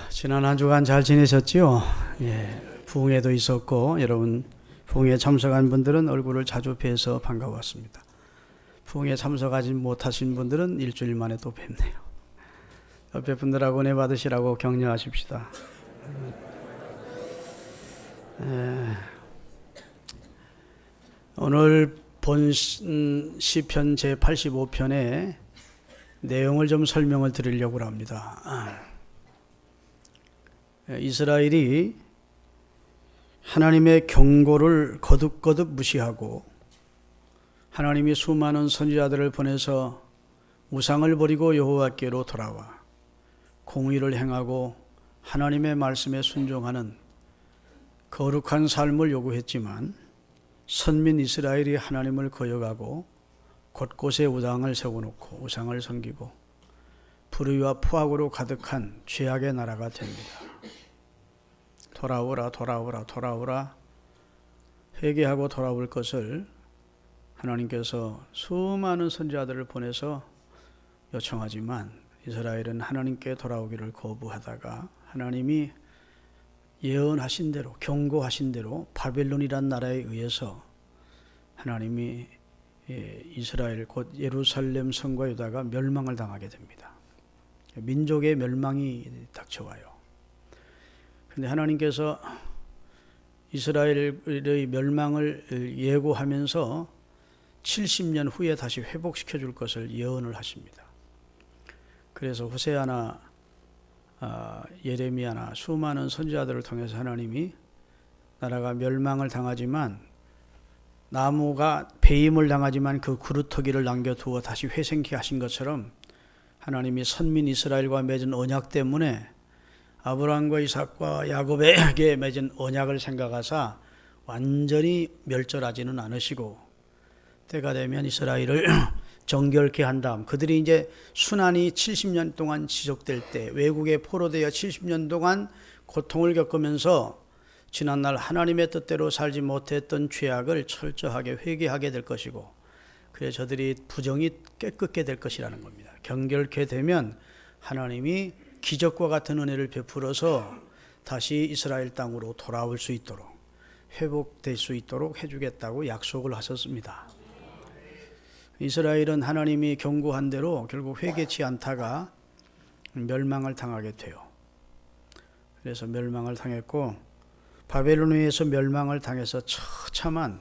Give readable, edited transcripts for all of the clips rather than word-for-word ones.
지난 한 주간 잘 지내셨지요? 예, 부흥회도 있었고 여러분 부흥회 참석한 분들은 얼굴을 자주 뵈서 반가웠습니다. 부흥회 참석하지 못하신 분들은 일주일 만에 또 뵙네요. 옆에 분들하고 은혜 받으시라고 격려하십시다. 오늘 본 시편 제85편의 내용을 좀 설명을 드리려고 합니다. 이스라엘이 하나님의 경고를 거듭거듭 무시하고 하나님이 수많은 선지자들을 보내서 우상을 버리고 여호와께로 돌아와 공의를 행하고 하나님의 말씀에 순종하는 거룩한 삶을 요구했지만 선민 이스라엘이 하나님을 거역하고 곳곳에 우상을 세워놓고 우상을 섬기고 불의와 포악으로 가득한 죄악의 나라가 됩니다. 돌아오라 돌아오라 돌아오라 회개하고 돌아올 것을 하나님께서 수많은 선지자들을 보내서 요청하지만 이스라엘은 하나님께 돌아오기를 거부하다가 하나님이 예언하신 대로 경고하신 대로 바벨론이란 나라에 의해서 하나님이 이스라엘 곧 예루살렘 성과 유다가 멸망을 당하게 됩니다. 민족의 멸망이 닥쳐와요. 그런데 하나님께서 이스라엘의 멸망을 예고하면서 70년 후에 다시 회복시켜 줄 것을 예언을 하십니다. 그래서 호세아나 예레미야나 수많은 선지자들을 통해서 하나님이 나라가 멸망을 당하지만 나무가 배임을 당하지만 그 그루터기를 남겨두어 다시 회생케 하신 것처럼 하나님이 선민 이스라엘과 맺은 언약 때문에 아브라함과 이삭과 야곱에게 맺은 언약을 생각하사 완전히 멸절하지는 않으시고 때가 되면 이스라엘을 정결케 한 다음 그들이 이제 순환이 70년 동안 지속될 때 외국에 포로되어 70년 동안 고통을 겪으면서 지난날 하나님의 뜻대로 살지 못했던 죄악을 철저하게 회개하게 될 것이고 그래서 저들이 부정이 깨끗게 될 것이라는 겁니다. 경결케 되면 하나님이 기적과 같은 은혜를 베풀어서 다시 이스라엘 땅으로 돌아올 수 있도록 회복될 수 있도록 해주겠다고 약속을 하셨습니다. 이스라엘은 하나님이 경고한 대로 결국 회개치 않다가 멸망을 당하게 돼요. 그래서 멸망을 당했고 바벨론에 의해서 멸망을 당해서 처참한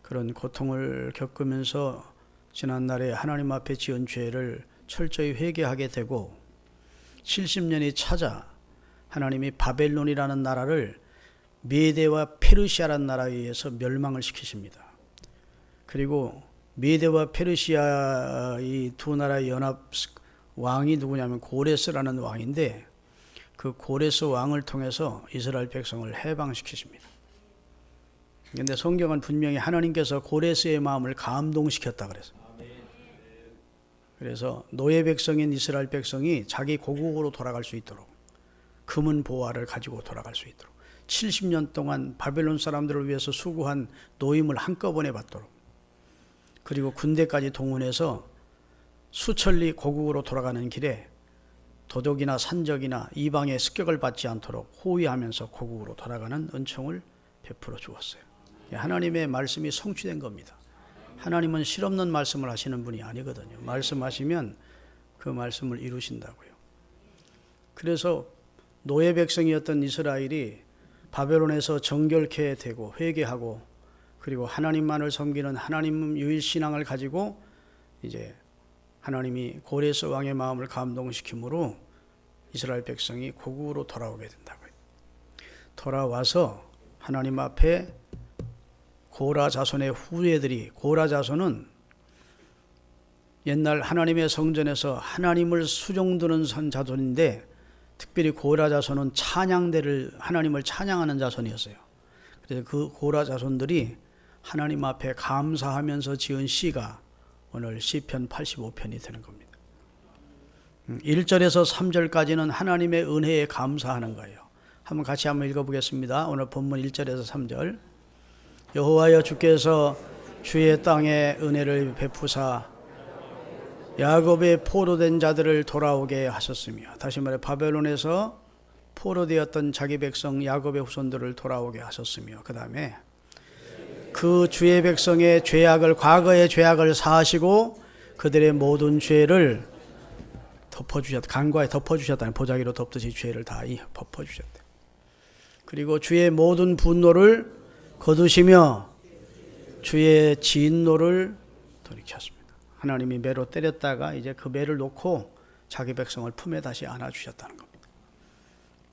그런 고통을 겪으면서 지난날에 하나님 앞에 지은 죄를 철저히 회개하게 되고 70년이 차자 하나님이 바벨론이라는 나라를 메대와 페르시아라는 나라에 의해서 멸망을 시키십니다. 그리고 메대와 페르시아 이 두 나라의 연합 왕이 누구냐면 고레스라는 왕인데 그 고레스 왕을 통해서 이스라엘 백성을 해방시키십니다. 그런데 성경은 분명히 하나님께서 고레스의 마음을 감동시켰다 그랬어요. 그래서 노예 백성인 이스라엘 백성이 자기 고국으로 돌아갈 수 있도록 금은 보화를 가지고 돌아갈 수 있도록 70년 동안 바벨론 사람들을 위해서 수고한 노임을 한꺼번에 받도록 그리고 군대까지 동원해서 수천리 고국으로 돌아가는 길에 도적이나 산적이나 이방의 습격을 받지 않도록 호위하면서 고국으로 돌아가는 은총을 베풀어 주었어요. 하나님의 말씀이 성취된 겁니다. 하나님은 실없는 말씀을 하시는 분이 아니거든요. 말씀하시면 그 말씀을 이루신다고요. 그래서 노예 백성이었던 이스라엘이 바벨론에서 정결케 되고 회개하고 그리고 하나님만을 섬기는 하나님 유일신앙을 가지고 이제 하나님이 고레스 왕의 마음을 감동시키므로 이스라엘 백성이 고국으로 돌아오게 된다고요. 돌아와서 하나님 앞에 고라 자손의 후예들이 고라 자손은 옛날 하나님의 성전에서 하나님을 수종드는 자손인데 특별히 고라 자손은 찬양대를 하나님을 찬양하는 자손이었어요. 그래서 그 고라 자손들이 하나님 앞에 감사하면서 지은 시가 오늘 시편 85편이 되는 겁니다. 1절에서 3절까지는 하나님의 은혜에 감사하는 거예요. 한번 같이 한번 읽어보겠습니다. 오늘 본문 1절에서 3절. 여호와여 주께서 주의 땅에 은혜를 베푸사 야곱의 포로된 자들을 돌아오게 하셨으며, 다시 말해 바벨론에서 포로되었던 자기 백성 야곱의 후손들을 돌아오게 하셨으며, 그 다음에 그 주의 백성의 죄악을, 과거의 죄악을 사하시고 그들의 모든 죄를 덮어주셨다. 강과에 덮어주셨다는, 보자기로 덮듯이 죄를 다 덮어주셨다. 그리고 주의 모든 분노를 거두시며 주의 진노를 돌이켰습니다. 하나님이 매로 때렸다가 이제 그 매를 놓고 자기 백성을 품에 다시 안아주셨다는 겁니다.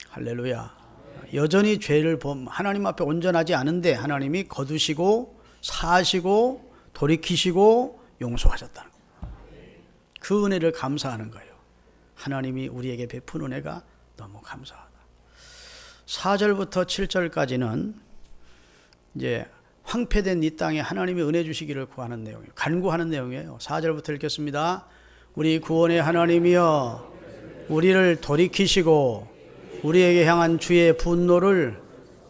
할렐루야. 여전히 죄를 하나님 앞에 온전하지 않은데 하나님이 거두시고 사하시고 돌이키시고 용서하셨다는 겁니다. 그 은혜를 감사하는 거예요. 하나님이 우리에게 베푼 은혜가 너무 감사하다. 4절부터 7절까지는 이제 황폐된 이 땅에 하나님이 은혜 주시기를 구하는 내용이에요. 간구하는 내용이에요. 4절부터 읽겠습니다. 우리 구원의 하나님이여, 우리를 돌이키시고 우리에게 향한 주의 분노를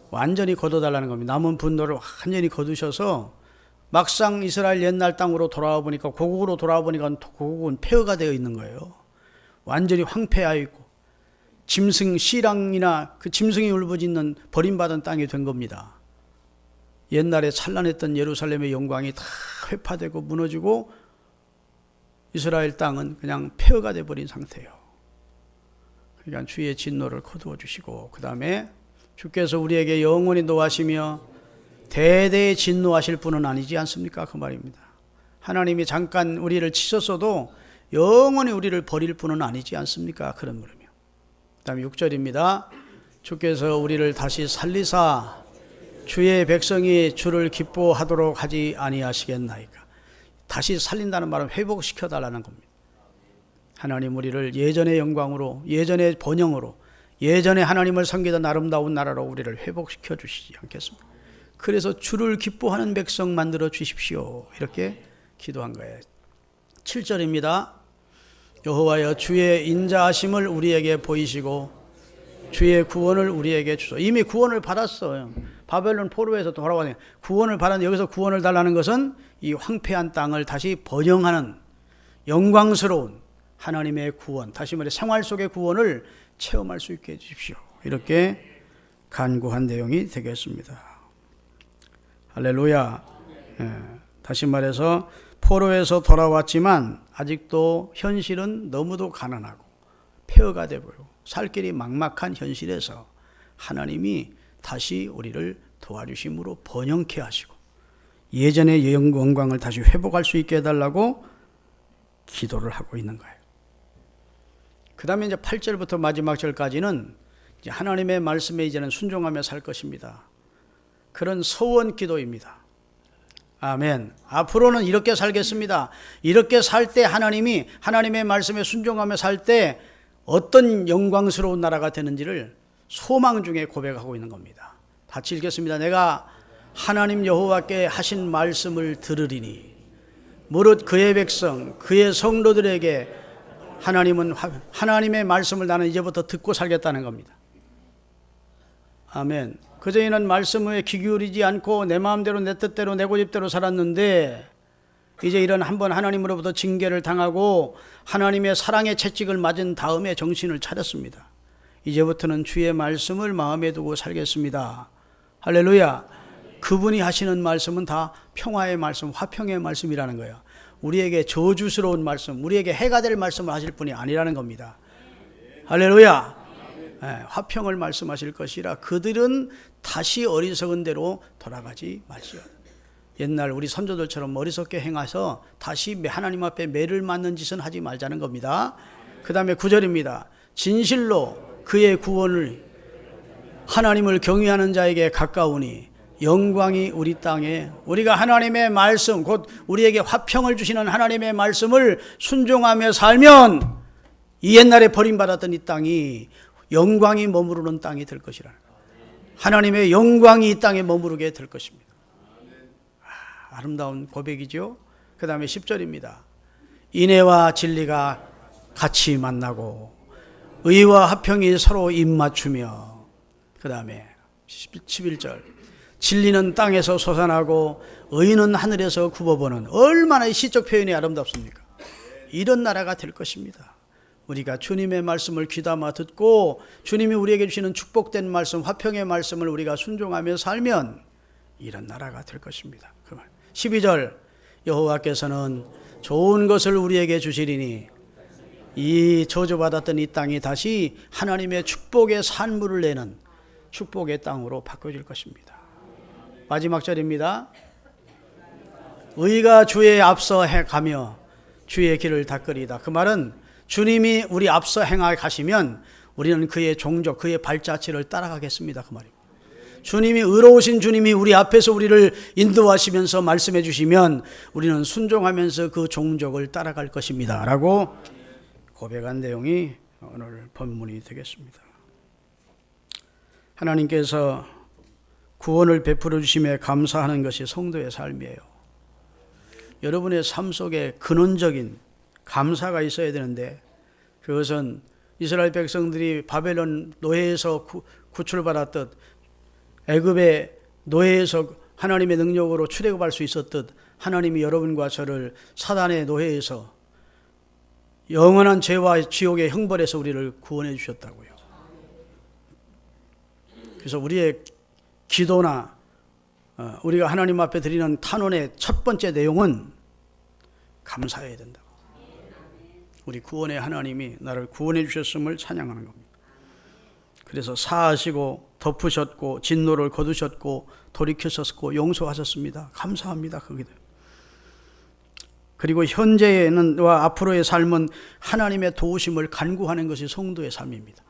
완전히 거둬달라는 겁니다. 남은 분노를 완전히 거두셔서, 막상 이스라엘 옛날 땅으로 돌아와 보니까, 고국으로 돌아와 보니까 고국은 폐허가 되어 있는 거예요. 완전히 황폐하여 있고 짐승, 시랑이나 그 짐승이 울부짖는 버림받은 땅이 된 겁니다. 옛날에 찬란했던 예루살렘의 영광이 다 회파되고 무너지고 이스라엘 땅은 그냥 폐허가 되어버린 상태예요. 그러니까 주의 진노를 거두어 주시고, 그 다음에 주께서 우리에게 영원히 노하시며 대대에 진노하실 분은 아니지 않습니까? 그 말입니다. 하나님이 잠깐 우리를 치셨어도 영원히 우리를 버릴 분은 아니지 않습니까? 그런 말이며. 그 다음에 6절입니다. 주께서 우리를 다시 살리사 주의 백성이 주를 기뻐하도록 하지 아니하시겠나이까. 다시 살린다는 말은 회복시켜달라는 겁니다. 하나님 우리를 예전의 영광으로, 예전의 번영으로, 예전에 하나님을 섬기던 아름다운 나라로 우리를 회복시켜 주시지 않겠습니까? 그래서 주를 기뻐하는 백성 만들어 주십시오. 이렇게 기도한 거예요. 7절입니다. 여호와여, 주의 인자하심을 우리에게 보이시고 주의 구원을 우리에게 주소. 이미 구원을 받았어요. 바벨론 포로에서 돌아와서 구원을 받았는데, 여기서 구원을 달라는 것은 이 황폐한 땅을 다시 번영하는 영광스러운 하나님의 구원, 다시 말해 생활 속의 구원을 체험할 수 있게 해주십시오. 이렇게 간구한 내용이 되겠습니다. 할렐루야. 다시 말해서 포로에서 돌아왔지만 아직도 현실은 너무도 가난하고 폐허가 되고 살 길이 막막한 현실에서 하나님이 다시 우리를 도와주심으로 번영케 하시고 예전의 영광을 다시 회복할 수 있게 해달라고 기도를 하고 있는 거예요. 그 다음에 이제 8절부터 마지막 절까지는 이제 하나님의 말씀에 이제는 순종하며 살 것입니다. 그런 소원 기도입니다. 아멘. 앞으로는 이렇게 살겠습니다. 이렇게 살 때 하나님이 하나님의 말씀에 순종하며 살 때 어떤 영광스러운 나라가 되는지를 소망 중에 고백하고 있는 겁니다. 같이 읽겠습니다. 내가 하나님 여호와께 하신 말씀을 들으리니 무릇 그의 백성 그의 성도들에게 하나님은 하나님의 말씀을 나는 이제부터 듣고 살겠다는 겁니다. 아멘. 그전에는 말씀에 귀 기울이지 않고 내 마음대로 내 뜻대로 내 고집대로 살았는데, 이제 이런 한번 하나님으로부터 징계를 당하고 하나님의 사랑의 채찍을 맞은 다음에 정신을 차렸습니다. 이제부터는 주의 말씀을 마음에 두고 살겠습니다. 할렐루야. 그분이 하시는 말씀은 다 평화의 말씀, 화평의 말씀이라는 거예요. 우리에게 저주스러운 말씀, 우리에게 해가 될 말씀을 하실 분이 아니라는 겁니다. 할렐루야. 화평을 말씀하실 것이라 그들은 다시 어리석은 대로 돌아가지 마시오. 옛날 우리 선조들처럼 어리석게 행해서 다시 하나님 앞에 매를 맞는 짓은 하지 말자는 겁니다. 그 다음에 9절입니다. 진실로 그의 구원을 하나님을 경외하는 자에게 가까우니 영광이 우리 땅에, 우리가 하나님의 말씀, 곧 우리에게 화평을 주시는 하나님의 말씀을 순종하며 살면 이 옛날에 버림받았던 이 땅이 영광이 머무르는 땅이 될 것이라는 거예요. 하나님의 영광이 이 땅에 머무르게 될 것입니다. 아름다운 고백이죠. 그 다음에 10절입니다. 인애와 진리가 같이 만나고 의와 화평이 서로 입맞추며, 그 다음에 11절. 진리는 땅에서 솟아나고 의는 하늘에서 굽어보는. 얼마나 시적 표현이 아름답습니까? 이런 나라가 될 것입니다. 우리가 주님의 말씀을 귀담아 듣고 주님이 우리에게 주시는 축복된 말씀, 화평의 말씀을 우리가 순종하며 살면 이런 나라가 될 것입니다. 그 말. 12절 여호와께서는 좋은 것을 우리에게 주시리니 이 저주받았던 이 땅이 다시 하나님의 축복의 산물을 내는 축복의 땅으로 바꿔질 것입니다. 마지막 절입니다. 의가 주의 앞서 가며 주의 길을 닦으리다. 그 말은 주님이 우리 앞서 행하게 가시면 우리는 그의 종족, 그의 발자취를 따라가겠습니다. 그 말입니다. 주님이 의로우신 주님이 우리 앞에서 우리를 인도하시면서 말씀해 주시면 우리는 순종하면서 그 종족을 따라갈 것입니다. 라고 고백한 내용이 오늘 본문이 되겠습니다. 하나님께서 구원을 베풀어 주심에 감사하는 것이 성도의 삶이에요. 여러분의 삶 속에 근원적인 감사가 있어야 되는데 그것은 이스라엘 백성들이 바벨론 노예에서 구출받았듯 애굽의 노예에서 하나님의 능력으로 출애굽할 수 있었듯 하나님이 여러분과 저를 사단의 노예에서 영원한 죄와 지옥의 형벌에서 우리를 구원해 주셨다고요. 그래서 우리의 기도나 우리가 하나님 앞에 드리는 탄원의 첫 번째 내용은 감사해야 된다고. 우리 구원의 하나님이 나를 구원해 주셨음을 찬양하는 겁니다. 그래서 사하시고 덮으셨고 진노를 거두셨고 돌이키셨고 용서하셨습니다. 감사합니다. 거기도. 그리고 현재와 앞으로의 삶은 하나님의 도우심을 간구하는 것이 성도의 삶입니다.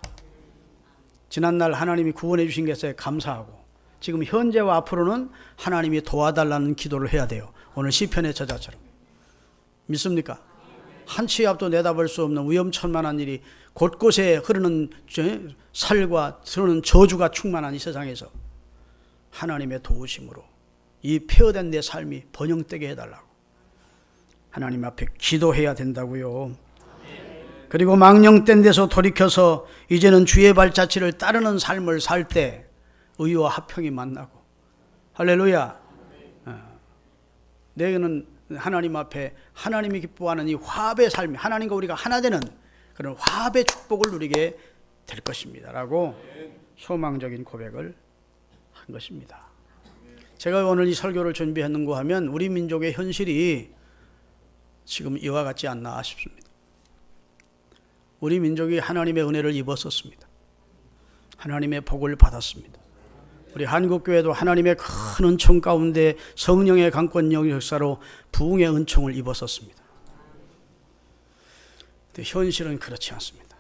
지난날 하나님이 구원해 주신 것에 감사하고 지금 현재와 앞으로는 하나님이 도와달라는 기도를 해야 돼요. 오늘 시편의 저자처럼. 믿습니까? 한 치 앞도 내다볼 수 없는 위험천만한 일이 곳곳에 흐르는 살과 흐르는 저주가 충만한 이 세상에서 하나님의 도우심으로 이 폐허된 내 삶이 번영되게 해달라고 하나님 앞에 기도해야 된다고요. 그리고 망령된 데서 돌이켜서 이제는 주의 발자취를 따르는 삶을 살 때 의와 화평이 만나고 할렐루야. 내게는 하나님 앞에 하나님이 기뻐하는 이 화합의 삶, 하나님과 우리가 하나 되는 그런 화합의 축복을 누리게 될 것입니다 라고 소망적인 고백을 한 것입니다. 제가 오늘 이 설교를 준비했는가 하면 우리 민족의 현실이 지금 이와 같지 않나 싶습니다. 우리 민족이 하나님의 은혜를 입었었습니다. 하나님의 복을 받았습니다. 우리 한국교회도 하나님의 큰 은총 가운데 성령의 강권력 역사로 부흥의 은총을 입었었습니다. 근데 현실은 그렇지 않습니다.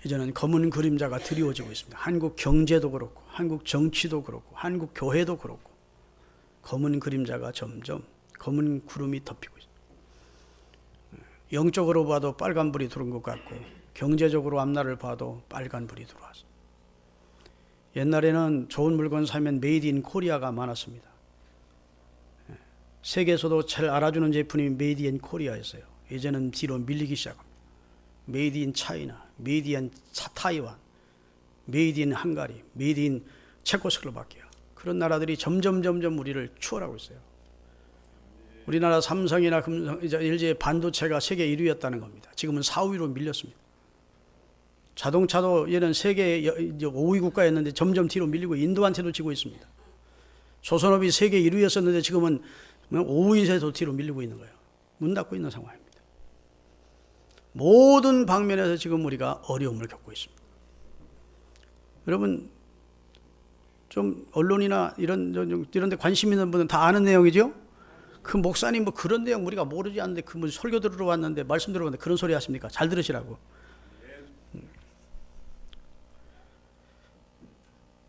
이제는 검은 그림자가 드리워지고 있습니다. 한국 경제도 그렇고 한국 정치도 그렇고 한국 교회도 그렇고 검은 그림자가 점점 검은 구름이 덮이고 있습니다. 영적으로 봐도 빨간불이 들어온 것 같고 경제적으로 앞날을 봐도 빨간불이 들어왔습니다. 옛날에는 좋은 물건 사면 메이드 인 코리아가 많았습니다. 세계에서도 잘 알아주는 제품이 메이드 인 코리아였어요. 이제는 뒤로 밀리기 시작합니다. 메이드 인 차이나, 메이드 인 타이완, 메이드 인 헝가리, 메이드 인 체코슬로바키아 그런 나라들이 점점 우리를 추월하고 있어요. 우리나라 삼성이나 LG의 반도체가 세계 1위였다는 겁니다. 지금은 4, 5위로 밀렸습니다. 자동차도 얘는 세계 5위 국가였는데 점점 뒤로 밀리고 인도한테도 지고 있습니다. 조선업이 세계 1위였었는데 지금은 5위에서 뒤로 밀리고 있는 거예요. 문 닫고 있는 상황입니다. 모든 방면에서 지금 우리가 어려움을 겪고 있습니다. 여러분 좀 언론이나 이런 데 관심 있는 분은 다 아는 내용이죠? 그 목사님 뭐 그런 내용 우리가 모르지 않는데 그 뭐 설교 들으러 왔는데 말씀 들으러 왔는데 그런 소리 하십니까? 잘 들으시라고.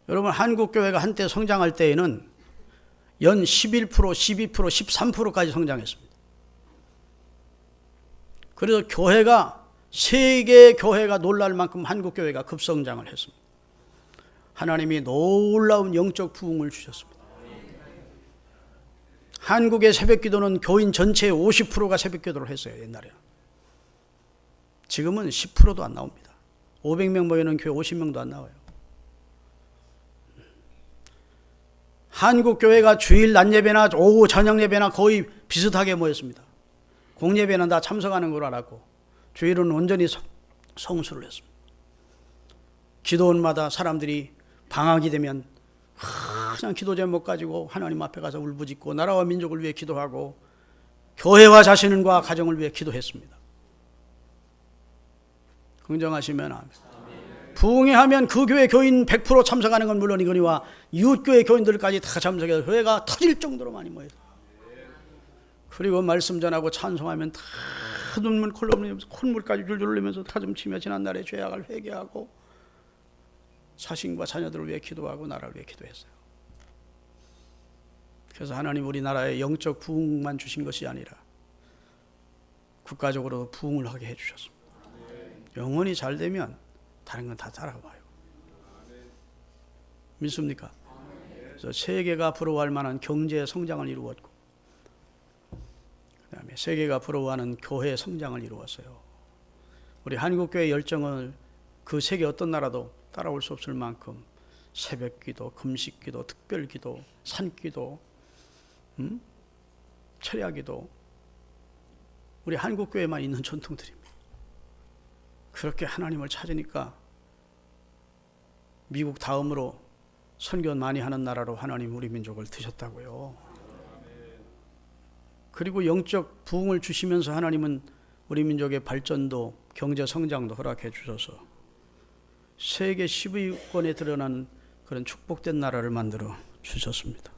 여러분 한국교회가 한때 성장할 때에는 연 11%, 12%, 13%까지 성장했습니다. 그래서 교회가 세계 교회가 놀랄 만큼 한국교회가 급성장을 했습니다. 하나님이 놀라운 영적 부흥을 주셨습니다. 한국의 새벽기도는 교인 전체의 50%가 새벽기도를 했어요. 옛날에. 지금은 10%도 안 나옵니다. 500명 모이는 교회 50명도 안 나와요. 한국 교회가 주일 낮 예배나 오후 저녁 예배나 거의 비슷하게 모였습니다. 공예배는 다 참석하는 걸 알았고 주일은 온전히 성수를 했습니다. 기도원마다 사람들이 방학이 되면 그냥 기도 제목 가지고 하나님 앞에 가서 울부짖고 나라와 민족을 위해 기도하고 교회와 자신과 가정을 위해 기도했습니다. 긍정하시면 아멘. 부흥회 하면 그 교회 교인 100% 참석하는 건 물론이거니와 이웃교회 교인들까지 다 참석해서 교회가 터질 정도로 많이 모여서 그리고 말씀 전하고 찬송하면 다 눈물 콧물까지 줄줄 흘리면서 가슴 치며 지난날의 죄악을 회개하고 자신과 자녀들을 위해 기도하고 나라를 위해 기도했어요. 그래서 하나님 우리나라에 영적 부흥만 주신 것이 아니라 국가적으로 부흥을 하게 해주셨습니다. 영혼이 잘 되면 다른 건 다 따라와요. 믿습니까? 그래서 세계가 부러워할 만한 경제 성장을 이루었고 그다음에 세계가 부러워하는 교회 성장을 이루었어요. 우리 한국교회 열정을 그 세계 어떤 나라도 따라올 수 없을 만큼 새벽기도, 금식기도, 특별기도, 산기도, 철야기도 우리 한국교회만 있는 전통들입니다. 그렇게 하나님을 찾으니까 미국 다음으로 선교 많이 하는 나라로 하나님 우리 민족을 드셨다고요. 그리고 영적 부흥을 주시면서 하나님은 우리 민족의 발전도 경제 성장도 허락해 주셔서 세계 10위권에 드러나는 그런 축복된 나라를 만들어 주셨습니다.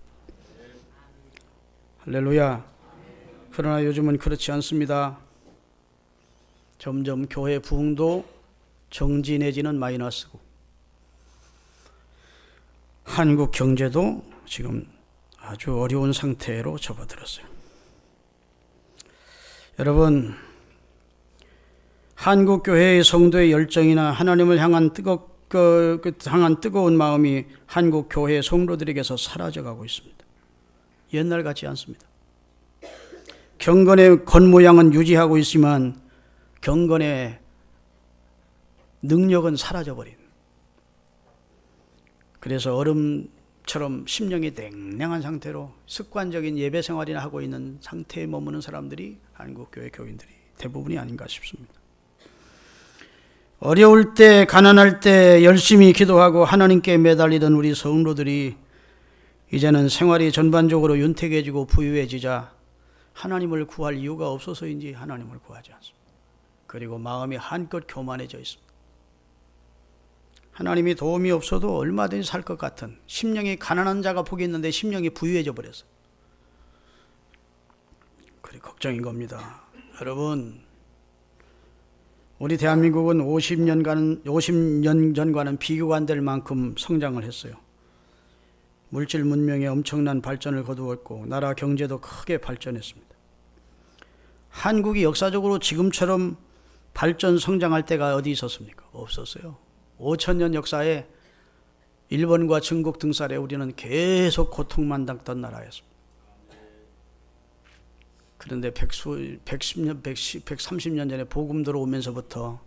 할렐루야. 그러나 요즘은 그렇지 않습니다. 점점 교회 부흥도 정지 내지는 마이너스고 한국 경제도 지금 아주 어려운 상태로 접어들었어요. 여러분, 한국 교회의 성도의 열정이나 하나님을 향한 뜨거운 마음이 한국 교회 성도들에게서 사라져가고 있습니다. 옛날 같지 않습니다. 경건의 겉모양은 유지하고 있지만 경건의 능력은 사라져버린. 그래서 얼음처럼 심령이 냉랭한 상태로 습관적인 예배 생활이나 하고 있는 상태에 머무는 사람들이 한국교회 교인들이 대부분이 아닌가 싶습니다. 어려울 때, 가난할 때 열심히 기도하고 하나님께 매달리던 우리 성도들이 이제는 생활이 전반적으로 윤택해지고 부유해지자 하나님을 구할 이유가 없어서인지 하나님을 구하지 않습니다. 그리고 마음이 한껏 교만해져 있습니다. 하나님이 도움이 없어도 얼마든지 살 것 같은 심령이 가난한 자가 복이 있는데 심령이 부유해져 버렸어요. 그래 걱정인 겁니다. 여러분, 우리 대한민국은 50년 전과는 비교가 안 될 만큼 성장을 했어요. 물질 문명에 엄청난 발전을 거두었고 나라 경제도 크게 발전했습니다. 한국이 역사적으로 지금처럼 발전 성장할 때가 어디 있었습니까? 없었어요. 5,000년 역사에 일본과 중국 등살에 우리는 계속 고통만 당던 나라였습니다. 그런데 130년 전에 복음 들어오면서부터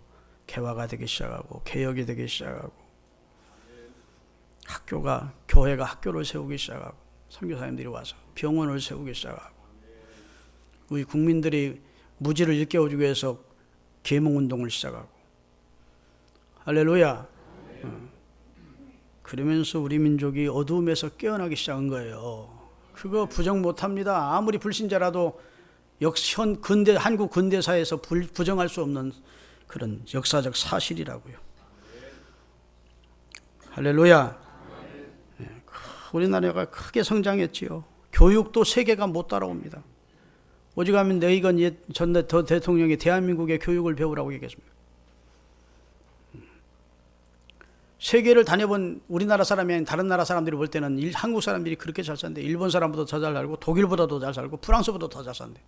개화가 되기 시작하고 개혁이 되기 시작하고 교회가 학교를 세우기 시작하고 선교사님들이 와서 병원을 세우기 시작하고 우리 국민들이 무지를 일깨워주기 위해서 계몽운동을 시작하고 할렐루야. 그러면서 우리 민족이 어두움에서 깨어나기 시작한 거예요. 그거 부정 못합니다. 아무리 불신자라도 한국 근대사에서 부정할 수 없는 그런 역사적 사실이라고요. 할렐루야. 우리나라가 크게 성장했지요. 교육도 세계가 못 따라옵니다. 오직하면 레이건 전 대통령이 대한민국의 교육을 배우라고 얘기했습니다. 세계를 다녀본 우리나라 사람이 아닌 다른 나라 사람들이 볼 때는 한국 사람들이 그렇게 잘 산대. 일본 사람보다 더 잘 살고 독일보다도 잘 살고 프랑스보다 더 잘 산대.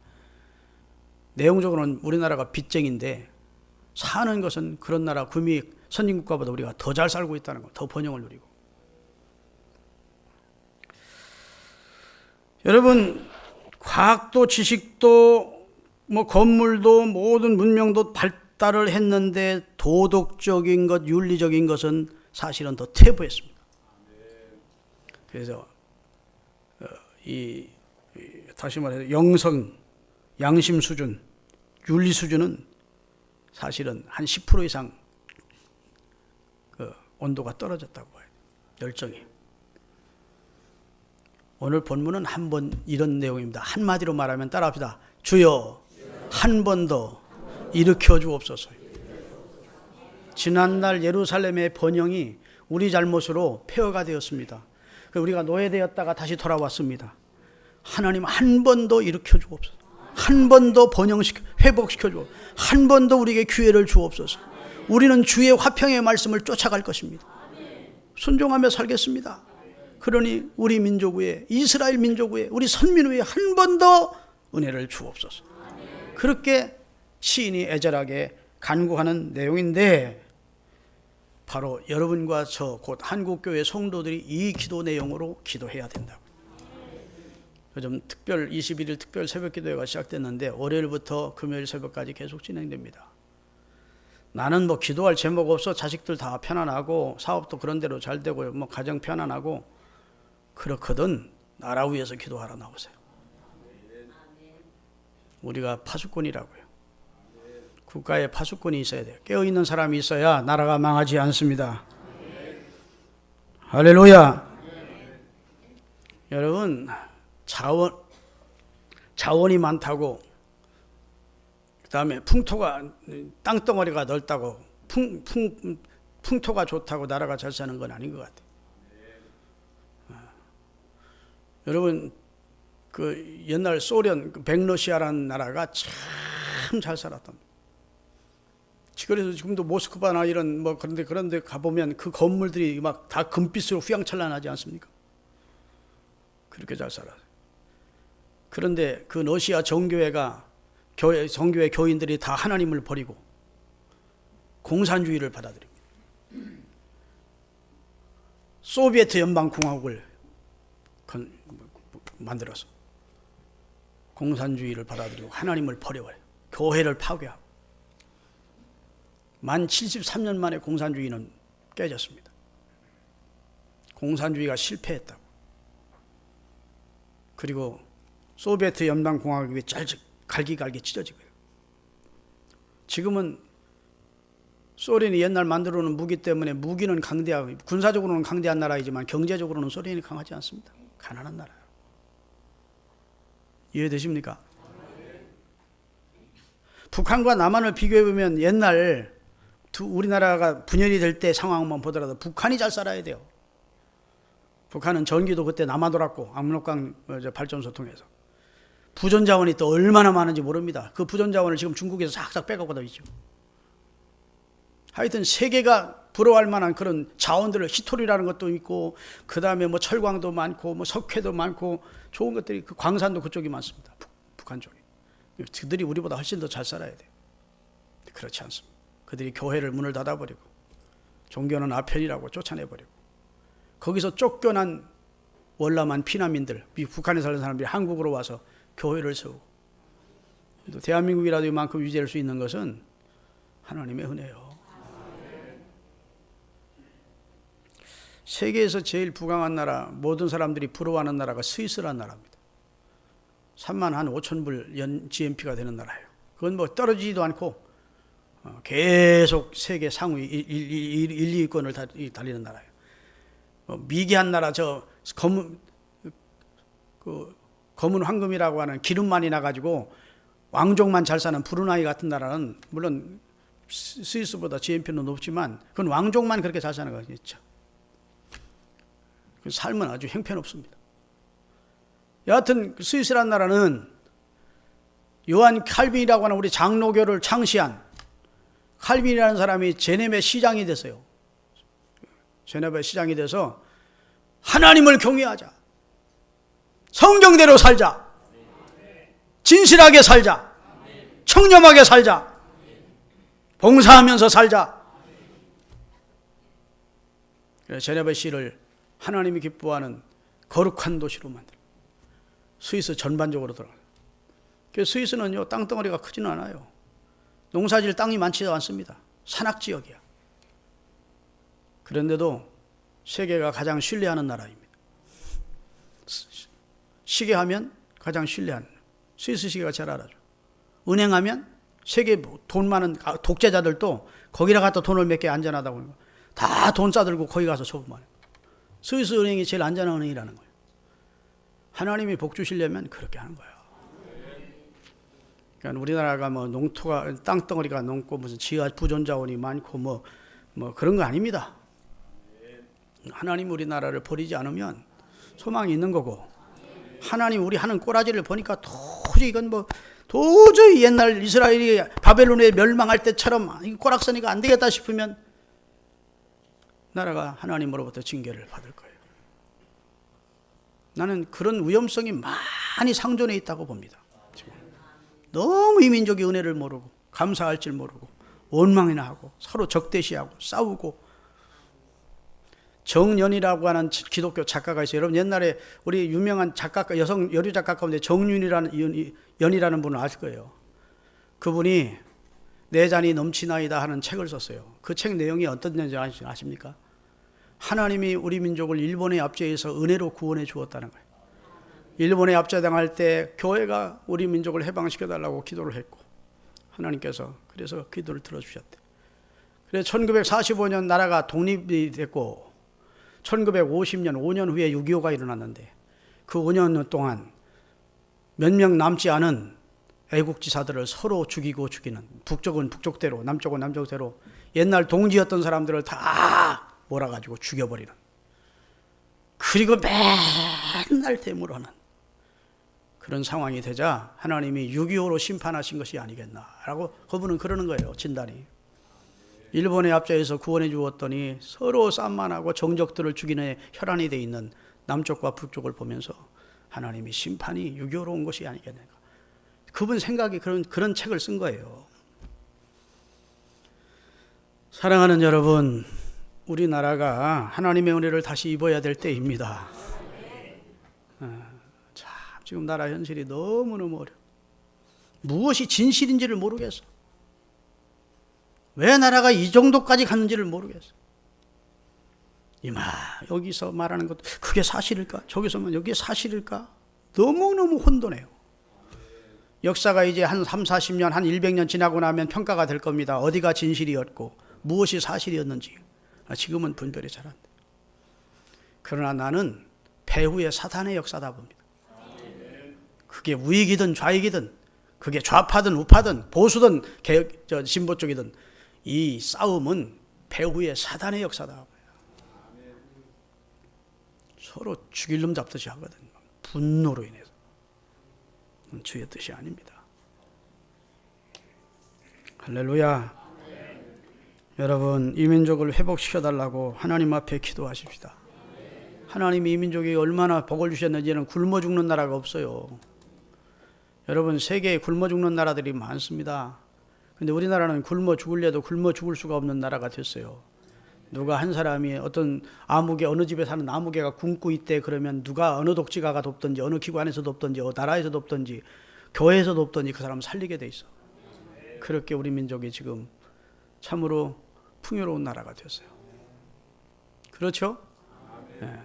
내용적으로는 우리나라가 빚쟁인데 사는 것은 그런 나라 구미 선진국가보다 우리가 더 잘 살고 있다는 거, 더 번영을 누리고. 여러분, 과학도 지식도 건물도 모든 문명도 발달을 했는데 도덕적인 것, 윤리적인 것은 사실은 더 퇴보했습니다. 그래서 다시 말해서 영성, 양심 수준, 윤리 수준은 사실은 한 10% 이상 그 온도가 떨어졌다고 봐요. 열정이. 오늘 본문은 한 번 이런 내용입니다. 한마디로 말하면 따라합시다. 주여 한 번 더 일으켜 주옵소서. 지난날 예루살렘의 번영이 우리 잘못으로 폐허가 되었습니다. 우리가 노예되었다가 다시 돌아왔습니다. 하나님 한 번 더 일으켜 주옵소서. 한 번 더 회복시켜 주옵소서. 한 번 더 우리에게 기회를 주옵소서. 우리는 주의 화평의 말씀을 쫓아갈 것입니다. 순종하며 살겠습니다. 그러니 우리 민족 위에, 이스라엘 민족 위에, 우리 선민 위에 한 번 더 은혜를 주옵소서. 그렇게 시인이 애절하게 간구하는 내용인데, 바로 여러분과 저 곧 한국교회 성도들이 이 기도 내용으로 기도해야 된다고. 요즘 21일 특별 새벽 기도회가 시작됐는데 월요일부터 금요일 새벽까지 계속 진행됩니다. 나는 뭐 기도할 제목 없어, 자식들 다 편안하고 사업도 그런 대로 잘 되고 뭐 가정 편안하고 그렇거든. 나라 위해서 기도하러 나오세요. 우리가 파수꾼이라고요. 국가에 파수꾼이 있어야 돼요. 깨어있는 사람이 있어야 나라가 망하지 않습니다. 할렐루야. 여러분, 자원이 많다고, 그 다음에 땅덩어리가 넓다고, 풍토가 좋다고 나라가 잘 사는 건 아닌 것 같아요. 여러분, 그 옛날 소련, 백러시아라는 나라가 참 잘 살았던. 그래서 지금도 모스크바나 이런 뭐 그런데 가보면 그 건물들이 막 다 금빛으로 휘황찬란하지 않습니까? 그렇게 잘 살아요. 그런데 그 러시아 정교회가 정교회 교인들이 다 하나님을 버리고 공산주의를 받아들입니다. 소비에트 연방공화국을 만들어서 공산주의를 받아들이고 하나님을 버려요. 교회를 파괴하고. 만 73년 만에 공산주의는 깨졌습니다. 공산주의가 실패했다고. 그리고 소비에트 연방공화국이 갈기갈기 찢어지고요. 지금은 소련이 옛날 만들어 놓은 무기 때문에 무기는 강대하고 군사적으로는 강대한 나라이지만 경제적으로는 소련이 강하지 않습니다. 가난한 나라예요. 이해되십니까? 북한과 남한을 비교해보면 옛날 우리나라가 분열이 될 때 상황만 보더라도 북한이 잘 살아야 돼요. 북한은 전기도 그때 남아 돌았고 압록강 발전소 통해서 부전자원이 또 얼마나 많은지 모릅니다. 그 부전자원을 지금 중국에서 싹싹 빼가고 있죠. 하여튼 세계가 부러워할 만한 그런 자원들을, 히토리라는 것도 있고 그 다음에 뭐 철광도 많고 뭐 석회도 많고 좋은 것들이, 그 광산도 그쪽이 많습니다. 북한 쪽에. 그들이 우리보다 훨씬 더 잘 살아야 돼요. 그렇지 않습니다. 그들이 교회를 문을 닫아버리고 종교는 아편이라고 쫓아내버리고 거기서 쫓겨난 월남한 피난민들, 북한에 사는 사람들이 한국으로 와서 교회를 세우고, 또 대한민국이라도 이만큼 유지할 수 있는 것은 하나님의 은혜요. 세계에서 제일 부강한 나라, 모든 사람들이 부러워하는 나라가 스위스라는 나라입니다. 3만 한 5천 불 연 GNP가 되는 나라예요. 그건 뭐 떨어지지도 않고 계속 세계 상위 1, 2위권을 달리는 나라예요. 미개한 나라, 검은 황금이라고 하는 기름 많이 나가지고 왕족만 잘 사는 브루나이 같은 나라는 물론 스위스보다 GNP는 높지만 그건 왕족만 그렇게 잘 사는 거겠죠. 삶은 아주 형편없습니다. 여하튼 스위스라는 나라는 요한 칼빈이라고 하는 우리 장로교를 창시한 칼빈이라는 사람이 제네베 시장이 됐어요. 제네베 시장이 돼서 하나님을 경외하자, 성경대로 살자, 진실하게 살자, 청렴하게 살자, 봉사하면서 살자. 제네베시를 하나님이 기뻐하는 거룩한 도시로 만들어 스위스 전반적으로 들어가요. 스위스는요, 땅덩어리가 크지는 않아요. 농사질 땅이 많지도 않습니다. 산악지역이야. 그런데도 세계가 가장 신뢰하는 나라입니다. 시계하면 가장 신뢰하는, 스위스 시계가 잘 알아줘. 은행하면 세계 돈 많은 독재자들도 거기다 갖다 돈을 몇 개 안전하다고 다 돈 싸들고 거기 가서 저금하는 거예요. 스위스 은행이 제일 안전한 은행이라는 거예요. 하나님이 복 주시려면 그렇게 하는 거예요. 그러니까 우리나라가 뭐 농토가 땅덩어리가 넓고 무슨 지하 부존자원이 많고 뭐 그런 거 아닙니다. 하나님 우리나라를 버리지 않으면 소망이 있는 거고, 하나님 우리 하는 꼬라지를 보니까 도저히 이건 뭐 도저히 옛날 이스라엘이 바벨론에 멸망할 때처럼 꼬락서니가 안 되겠다 싶으면 나라가 하나님으로부터 징계를 받을 거예요. 나는 그런 위험성이 많이 상존해 있다고 봅니다. 지금 너무 이 민족이 은혜를 모르고 감사할 줄 모르고 원망이나 하고 서로 적대시하고 싸우고. 정연이라고 하는 기독교 작가가 있어요. 여러분 옛날에 우리 유명한 작가가 여성 여류 작가 가운데 정연이라는 분을 아실 거예요. 그분이 내 잔이 넘치나이다 하는 책을 썼어요. 그 책 내용이 어떤 내용인지 아십니까? 하나님이 우리 민족을 일본의 압제에서 은혜로 구원해 주었다는 거예요. 일본에 압제당할 때 교회가 우리 민족을 해방시켜달라고 기도를 했고, 하나님께서 그래서 기도를 들어주셨대요. 그래서 1945년 나라가 독립이 됐고 1950년 5년 후에 6.25가 일어났는데, 그 5년 동안 몇 명 남지 않은 애국지사들을 서로 죽이고 죽이는, 북쪽은 북쪽대로 남쪽은 남쪽대로 옛날 동지였던 사람들을 다 몰아가지고 죽여버리는, 그리고 맨날 데모하는 그런 상황이 되자 하나님이 6.25로 심판하신 것이 아니겠나라고 그분은 그러는 거예요. 진단이 일본의 압제에서 구원해 주었더니 서로 싸움만하고 정적들을 죽이는 혈안이 돼 있는 남쪽과 북쪽을 보면서 하나님이 심판이 6.25로 온 것이 아니겠는가. 그분 생각이 그런 책을 쓴 거예요. 사랑하는 여러분, 우리나라가 하나님의 은혜를 다시 입어야 될 때입니다. 참 지금 나라 현실이 너무너무 어려워. 무엇이 진실인지를 모르겠어. 왜 나라가 이 정도까지 갔는지를 모르겠어. 여기서 말하는 것도 그게 사실일까? 저기서만 여기에 사실일까? 너무너무 혼돈해요. 역사가 이제 한 3, 40년, 한 100년 지나고 나면 평가가 될 겁니다. 어디가 진실이었고 무엇이 사실이었는지. 지금은 분별이 잘 안 돼. 그러나 나는 배후의 사탄의 역사다 봅니다. 그게 우익이든 좌익이든, 그게 좌파든 우파든 보수든 진보 쪽이든, 이 싸움은 배후의 사탄의 역사다. 서로 죽일 놈 잡듯이 하거든요. 분노로 인해서. 주의 뜻이 아닙니다. 할렐루야. 여러분, 이 민족을 회복시켜달라고 하나님 앞에 기도하십시다. 하나님이 이 민족이 얼마나 복을 주셨는지는 굶어 죽는 나라가 없어요. 여러분, 세계에 굶어 죽는 나라들이 많습니다. 근데 우리나라는 굶어 죽을래도 굶어 죽을 수가 없는 나라가 됐어요. 누가 한 사람이 어떤 아무개, 어느 집에 사는 아무개가 굶고 있대 그러면 누가 어느 독지가가 돕든지 어느 기관에서 돕든지 나라에서 돕든지 교회에서 돕든지 그 사람 살리게 돼 있어. 그렇게 우리 민족이 지금 참으로 풍요로운 나라가 됐어요. 그렇죠? 네.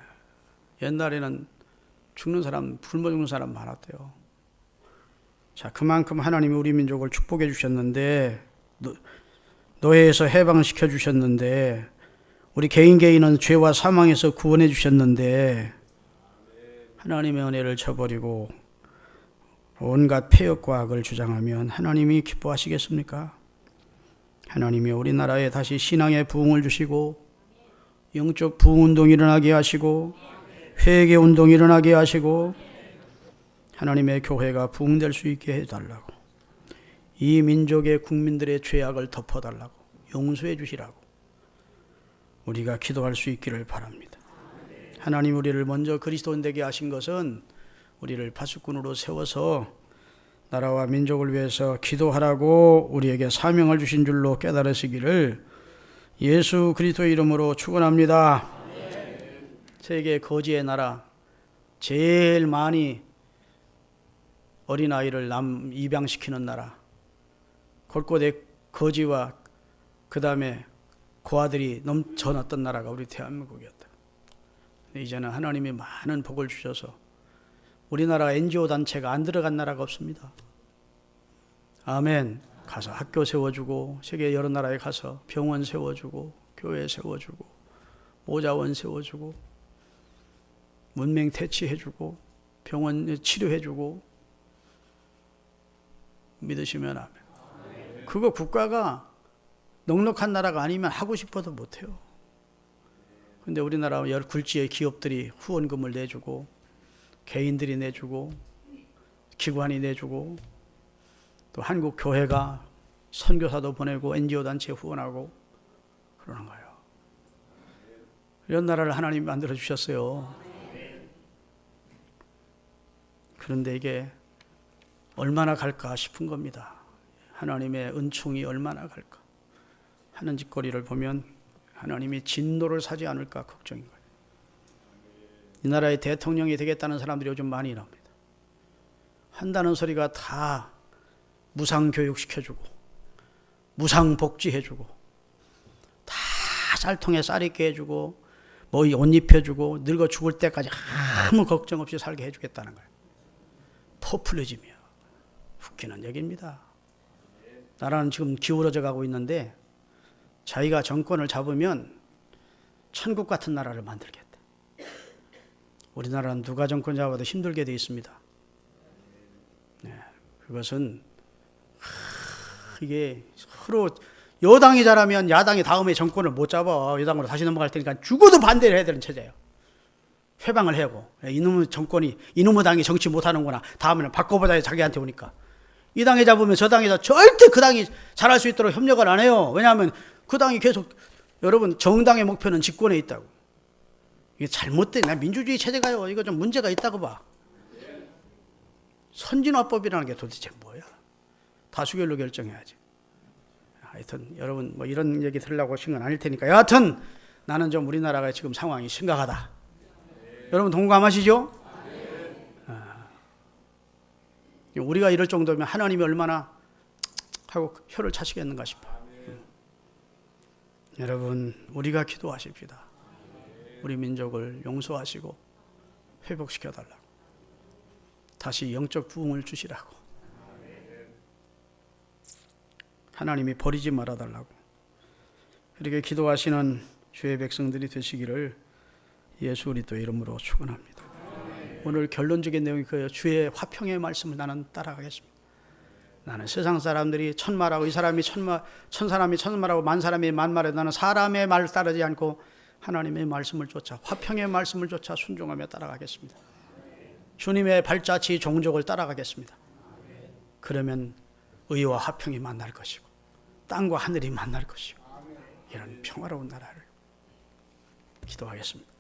옛날에는 죽는 사람, 굶어 죽는 사람 많았대요. 자, 그만큼 하나님이 우리 민족을 축복해 주셨는데, 노예에서 해방시켜 주셨는데, 우리 개인은 죄와 사망에서 구원해 주셨는데, 하나님의 은혜를 저버리고 온갖 폐역과 악을 주장하면 하나님이 기뻐하시겠습니까? 하나님이 우리나라에 다시 신앙의 부흥을 주시고 영적 부흥운동이 일어나게 하시고 회개운동이 일어나게 하시고 하나님의 교회가 부흥될 수 있게 해달라고, 이 민족의 국민들의 죄악을 덮어달라고, 용서해 주시라고 우리가 기도할 수 있기를 바랍니다. 하나님 우리를 먼저 그리스도인 되게 하신 것은 우리를 파수꾼으로 세워서 나라와 민족을 위해서 기도하라고 우리에게 사명을 주신 줄로 깨달으시기를 예수 그리스도의 이름으로 축원합니다. 세계 거지의 나라, 제일 많이 어린아이를 입양시키는 나라, 곳곳에 거지와 그 다음에 고아들이 넘쳐났던 나라가 우리 대한민국이었다. 이제는 하나님이 많은 복을 주셔서 우리나라 NGO 단체가 안 들어간 나라가 없습니다. 아멘. 가서 학교 세워주고, 세계 여러 나라에 가서 병원 세워주고, 교회 세워주고, 모자원 세워주고, 문맹 퇴치해주고, 병원 치료해주고, 믿으시면 아멘. 그거 국가가 넉넉한 나라가 아니면 하고 싶어도 못해요. 근데 우리나라 여러 굴지의 기업들이 후원금을 내주고, 개인들이 내주고, 기관이 내주고, 또 한국 교회가 선교사도 보내고 NGO 단체에 후원하고 그러는 거예요. 이런 나라를 하나님이 만들어 주셨어요. 그런데 이게 얼마나 갈까 싶은 겁니다. 하나님의 은총이 얼마나 갈까 하는 짓거리를 보면 하나님이 진노를 사지 않을까 걱정인 거예요. 이 나라의 대통령이 되겠다는 사람들이 요즘 많이 나옵니다. 한다는 소리가 다 무상교육 시켜주고, 무상복지해주고, 다 쌀통에 쌀 있게 해주고, 뭐 옷 입혀주고, 늙어 죽을 때까지 아무 걱정 없이 살게 해주겠다는 거예요. 포퓰리즘이야. 웃기는 얘기입니다. 나라는 지금 기울어져 가고 있는데 자기가 정권을 잡으면 천국 같은 나라를 만들겠다. 우리나라는 누가 정권 잡아도 힘들게 돼 있습니다. 네, 그것은 이게 서로 여당이 잘하면 야당이 다음에 정권을 못 잡아. 여당으로 다시 넘어갈 테니까 죽어도 반대를 해야 되는 체제예요. 회방을 하고, 이놈의 정권이, 이놈의 당이 정치 못하는구나, 다음에는 바꿔보자 자기한테 오니까, 이 당이 잡으면 저 당이 절대 그 당이 잘할 수 있도록 협력을 안 해요. 왜냐하면 그 당이 계속, 여러분, 정당의 목표는 집권에 있다고. 이게 잘못된, 민주주의 체제가요, 이거 좀 문제가 있다고 봐. 선진화법이라는 게 도대체 뭐야? 다수결로 결정해야지. 하여튼 여러분 뭐 이런 얘기 들으려고 하신 건 아닐 테니까, 여하튼 나는 좀 우리나라가 지금 상황이 심각하다. 여러분 동감하시죠? 우리가 이럴 정도면 하나님이 얼마나 하고 혀를 차시겠는가 싶어요. 여러분 우리가 기도하십시다. 우리 민족을 용서하시고 회복시켜 달라고, 다시 영적 부흥을 주시라고, 하나님이 버리지 말아 달라고, 이렇게 기도하시는 주의 백성들이 되시기를 예수 그리스도 이름으로 축원합니다. 오늘 결론적인 내용이 그예요. 주의 화평의 말씀을 나는 따라가겠습니다. 나는 세상 사람들이 천말하고, 이 사람이 천사람이 천말하고 만 사람이 만말하고, 나는 사람의 말을 따르지 않고 하나님의 말씀을 쫓아, 화평의 말씀을 쫓아 순종하며 따라가겠습니다. 주님의 발자취 종족을 따라가겠습니다. 그러면 의와 화평이 만날 것이고 땅과 하늘이 만날 것이고 이런 평화로운 나라를 기도하겠습니다.